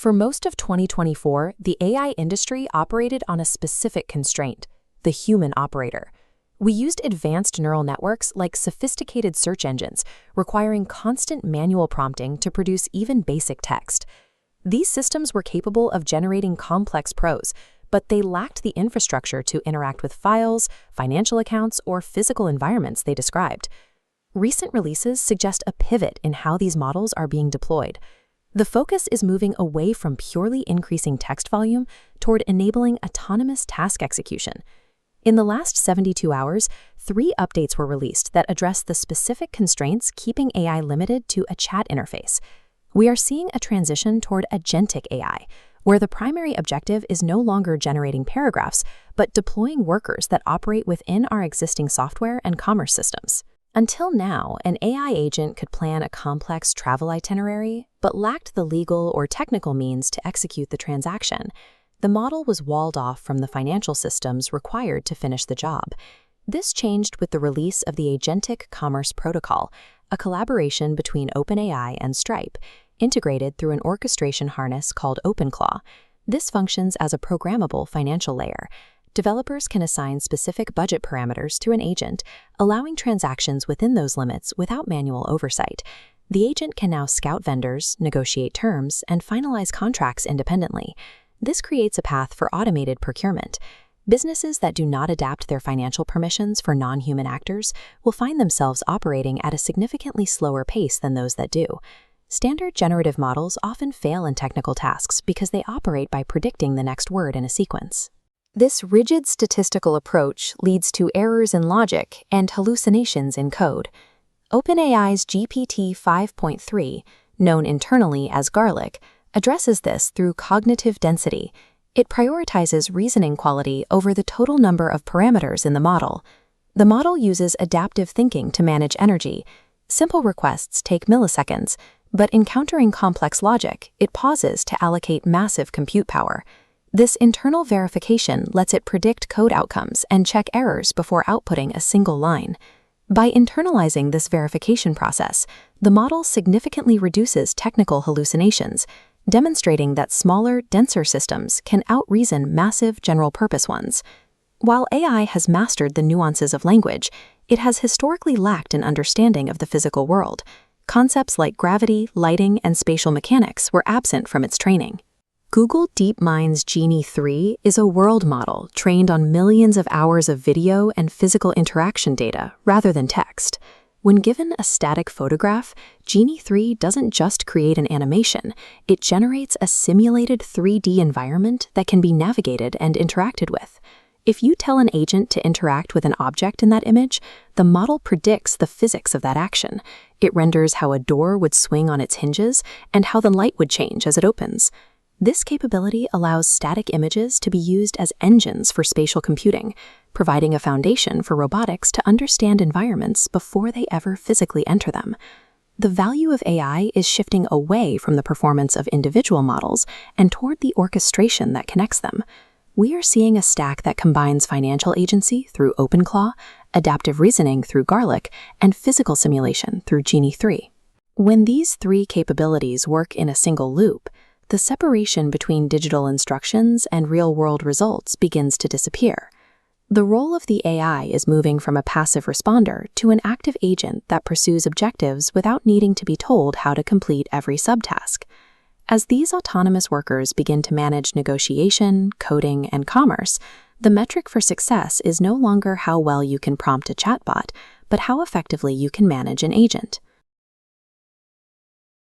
For most of 2024, the AI industry operated on a specific constraint: the human operator. We used advanced neural networks like sophisticated search engines, requiring constant manual prompting to produce even basic text. These systems were capable of generating complex prose, but they lacked the infrastructure to interact with files, financial accounts, or physical environments they described. Recent releases suggest a pivot in how these models are being deployed. The focus is moving away from purely increasing text volume toward enabling autonomous task execution. In the last 72 hours, 3 updates were released that address the specific constraints keeping AI limited to a chat interface. We are seeing a transition toward agentic AI, where the primary objective is no longer generating paragraphs, but deploying workers that operate within our existing software and commerce systems. Until now, an AI agent could plan a complex travel itinerary, but lacked the legal or technical means to execute the transaction. The model was walled off from the financial systems required to finish the job. This changed with the release of the Agentic Commerce Protocol, a collaboration between OpenAI and Stripe, integrated through an orchestration harness called OpenClaw. This functions as a programmable financial layer. Developers can assign specific budget parameters to an agent, allowing transactions within those limits without manual oversight. The agent can now scout vendors, negotiate terms, and finalize contracts independently. This creates a path for automated procurement. Businesses that do not adapt their financial permissions for non-human actors will find themselves operating at a significantly slower pace than those that do. Standard generative models often fail in technical tasks because they operate by predicting the next word in a sequence. This rigid statistical approach leads to errors in logic and hallucinations in code. OpenAI's GPT-5.3, known internally as Garlic, addresses this through cognitive density. It prioritizes reasoning quality over the total number of parameters in the model. The model uses adaptive thinking to manage energy. Simple requests take milliseconds, but encountering complex logic, it pauses to allocate massive compute power. This internal verification lets it predict code outcomes and check errors before outputting a single line. By internalizing this verification process, the model significantly reduces technical hallucinations, demonstrating that smaller, denser systems can out-reason massive general-purpose ones. While AI has mastered the nuances of language, it has historically lacked an understanding of the physical world. Concepts like gravity, lighting, and spatial mechanics were absent from its training. Google DeepMind's Genie 3 is a world model trained on millions of hours of video and physical interaction data rather than text. When given a static photograph, Genie 3 doesn't just create an animation, it generates a simulated 3D environment that can be navigated and interacted with. If you tell an agent to interact with an object in that image, the model predicts the physics of that action. It renders how a door would swing on its hinges and how the light would change as it opens. This capability allows static images to be used as engines for spatial computing, providing a foundation for robotics to understand environments before they ever physically enter them. The value of AI is shifting away from the performance of individual models and toward the orchestration that connects them. We are seeing a stack that combines financial agency through OpenClaw, adaptive reasoning through Garlic, and physical simulation through Genie 3. When these 3 capabilities work in a single loop, the separation between digital instructions and real-world results begins to disappear. The role of the AI is moving from a passive responder to an active agent that pursues objectives without needing to be told how to complete every subtask. As these autonomous workers begin to manage negotiation, coding, and commerce, the metric for success is no longer how well you can prompt a chatbot, but how effectively you can manage an agent.